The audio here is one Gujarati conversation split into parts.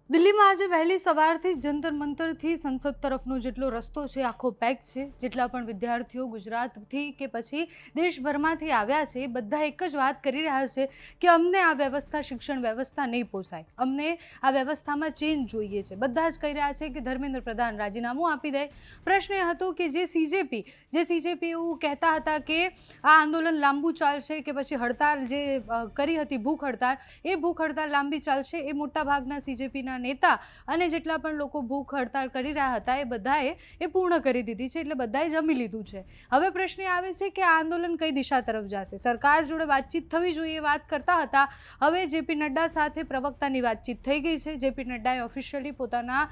દિલ્હીમાં આજે વહેલી સવારથી જંતર મંતરથી સંસદ તરફનો જેટલો રસ્તો છે આખો પેક છે। જેટલા પણ વિદ્યાર્થીઓ ગુજરાતથી કે પછી દેશભરમાંથી આવ્યા છે એ બધા એક જ વાત કરી રહ્યા છે કે અમને આ વ્યવસ્થા શિક્ષણ વ્યવસ્થા નહીં પોસાય, અમને આ વ્યવસ્થામાં ચેન્જ જોઈએ છે। બધા જ કહી રહ્યા છે કે ધર્મેન્દ્ર પ્રધાન રાજીનામું આપી દે। પ્રશ્ન એ હતો કે જે સીજેપી એવું કહેતા હતા કે આ આંદોલન લાંબુ ચાલશે કે પછી હડતાલ જે કરી હતી ભૂખ હડતાલ લાંબી ચાલશે, એ મોટાભાગના સીજેપીના नेता અને જેટલા પણ લોકો ભૂખ હડતાલ કરી રહ્યા હતા એ બધાએ એ પૂર્ણ કરી દીધી છે, એટલે બધાએ જમી લીધું છે। હવે પ્રશ્ન આવે છે કે આ આંદોલન કઈ દિશા તરફ જશે। સરકાર જોડે વાતચીત થવી જોઈએ વાત કરતા હતા, હવે જેપી નડ્ડા સાથે પ્રવક્તાની વાતચીત થઈ ગઈ છે। જેપી નડ્ડાએ ઓફિશિયલી પોતાના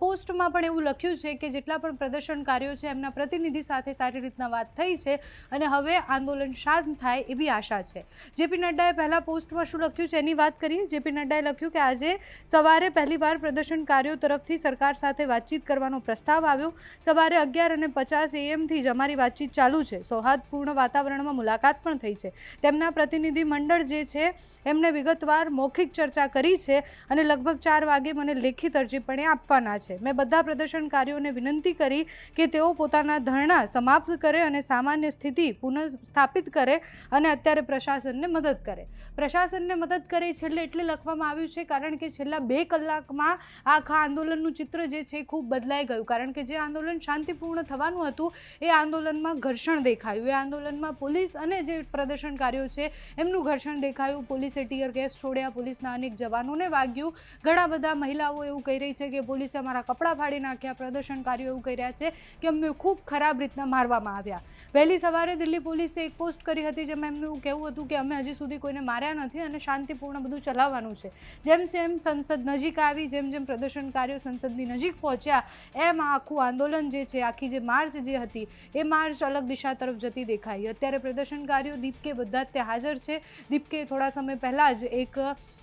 પોસ્ટમાં પણ એવું લખ્યું છે કે જેટલા પણ પ્રદર્શનકારીઓ છે એમના પ્રતિનિધિ સાથે સારી રીતના વાત થઈ છે અને હવે આંદોલન શાંત થાય એવી આશા છે। જેપી નડ્ડાએ પહેલા પોસ્ટમાં શું લખ્યું છે એની વાત કરીએ। જેપી નડ્ડાએ લખ્યું કે આજે સવારે પહેલીવાર પ્રદર્શનકારીઓ તરફથી સરકાર સાથે વાતચીત કરવાનો પ્રસ્તાવ આવ્યો। સવારે 11:50 AM થી જ અમારી વાતચીત ચાલુ છે। સૌહાર્દપૂર્ણ વાતાવરણમાં મુલાકાત પણ થઈ છે। તેમના પ્રતિનિધિ મંડળ જે છે એમને વિગતવાર મૌખિક ચર્ચા કરી છે અને લગભગ 4 વાગે મને લેખિત અરજી પણ આપવાના છે। મેં બધા પ્રદર્શનકારીઓને વિનંતી કરી કે તેઓ પોતાના ધરણા સમાપ્ત કરે અને સામાન્ય સ્થિતિ પુનઃસ્થાપિત કરે અને અત્યારે પ્રશાસનને મદદ કરે। પ્રશાસનને મદદ કરે છેલ્લે એટલે લખવામાં આવ્યું છે કારણ કે છેલ્લા 2 કલાકમાં આખા આંદોલનનું ચિત્ર જે છે ખૂબ બદલાઈ ગયું, કારણ કે જે આંદોલન શાંતિપૂર્ણ થવાનું હતું એ આંદોલનમાં ઘર્ષણ દેખાયું। એ આંદોલનમાં પોલીસ અને જે પ્રદર્શનકારીઓ છે એમનું ઘર્ષણ દેખાયું। પોલીસે ટીયર ગેસ છોડ્યા, પોલીસના અનેક જવાનોને વાગ્યું। ઘણા બધા મહિલાઓ એવું કહી રહી છે કે પોલીસે અમારા કપડાં ફાડી નાખ્યા। પ્રદર્શનકારીઓ એવું કહી રહ્યા છે કે અમને ખૂબ ખરાબ રીતના મારવામાં આવ્યા। વહેલી સવારે દિલ્હી પોલીસે એક પોસ્ટ કરી હતી જેમાં એમનું એવું કહેવું હતું કે અમે હજી સુધી કોઈને માર્યા નથી અને શાંતિપૂર્ણ બધું ચલાવવાનું છે। જેમ જેમ સંસદ નજીક આવી, જેમ જેમ પ્રદર્શનકારીઓ સંસદની નજીક પહોંચ્યા એમ આખું આંદોલન જે છે, આખી જે માર્ચ જે હતી એ માર્ચ અલગ દિશા તરફ જતી દેખાઈ। અત્યારે પ્રદર્શનકારીઓ દીપકે બધા જ ત્યાં હાજર છે। દીપકે થોડા સમય પહેલાં જ એક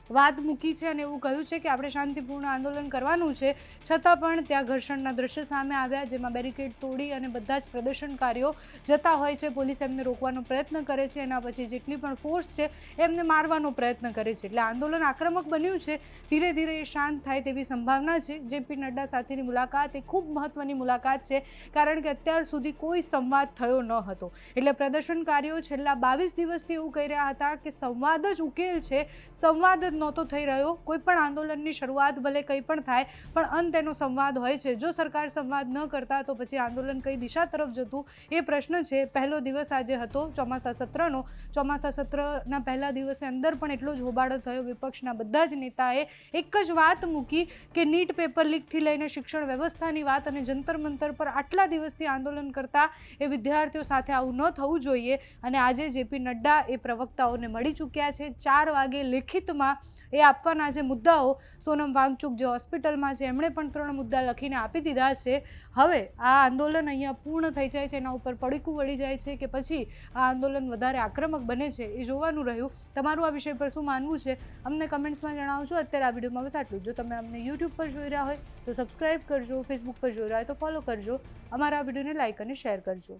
વાત મૂકી છે અને એવું કહ્યું છે કે આપણે શાંતિપૂર્ણ આંદોલન કરવાનું છે, છતાં પણ ત્યાં ઘર્ષણના દ્રશ્ય સામે આવ્યા જેમાં બેરિકેડ તોડી અને બધા જ પ્રદર્શનકારીઓ જતા હોય છે। પોલીસ એમને રોકવાનો પ્રયત્ન કરે છે, એના પછી જેટલી પણ ફોર્સ છે એમને મારવાનો પ્રયત્ન કરે છે। એટલે આંદોલન આક્રમક બન્યું છે। ધીરે ધીરે એ શાંત થાય તેવી સંભાવના છે। જેપી નડ્ડા સાથેની મુલાકાત એ ખૂબ મહત્વની મુલાકાત છે કારણ કે અત્યાર સુધી કોઈ સંવાદ થયો ન હતો। એટલે પ્રદર્શનકારીઓ છેલ્લા 22 દિવસથી એવું કહી રહ્યા હતા કે સંવાદ જ ઉકેલ છે, સંવાદ જ નહોતો થઈ રહ્યો। કોઈ પણ આંદોલનની શરૂઆત ભલે કંઈ પણ થાય પણ અંત એનો સંવાદ હોય છે। જો સરકાર સંવાદ ન કરતા તો પછી આંદોલન કઈ દિશા તરફ જતું એ પ્રશ્ન છે। પહેલો દિવસ આજે હતો ચોમાસા સત્રનો। ચોમાસા સત્રના પહેલા દિવસે અંદર પણ એટલો જ હોબાળો થયો। વિપક્ષના બધા જ નેતાએ એક જ વાત મૂકી કે નીટ પેપર લીકથી લઈને શિક્ષણ વ્યવસ્થાની વાત અને જંતર મંતર પર આટલા દિવસથી આંદોલન કરતા એ વિદ્યાર્થીઓ સાથે આવું ન થવું જોઈએ। અને આજે જેપી નડ્ડા એ પ્રવક્તાઓને મળી ચૂક્યા છે। 4 વાગે લેખિતમાં એ આપવાના જે મુદ્દાઓ, સોનમ વાંગચુક જે હોસ્પિટલમાં છે એમણે પણ 3 મુદ્દા લખીને આપી દીધા છે। હવે આ આંદોલન અહીંયા પૂર્ણ થઈ જાય છે, એના ઉપર પડીકું વળી જાય છે કે પછી આ આંદોલન વધારે આક્રમક બને છે એ જોવાનું રહ્યું। તમારું આ વિષય પર શું માનવું છે અમને કમેન્ટ્સમાં જણાવજો। અત્યારે આ વિડીયોમાં બસ આટલું। જો તમે અમને યુટ્યુબ પર જોઈ રહ્યા હોય તો સબસ્ક્રાઈબ કરજો, ફેસબુક પર જોઈ રહ્યા હોય તો ફોલો કરજો, અમારા વિડીયોને લાઇક અને શેર કરજો।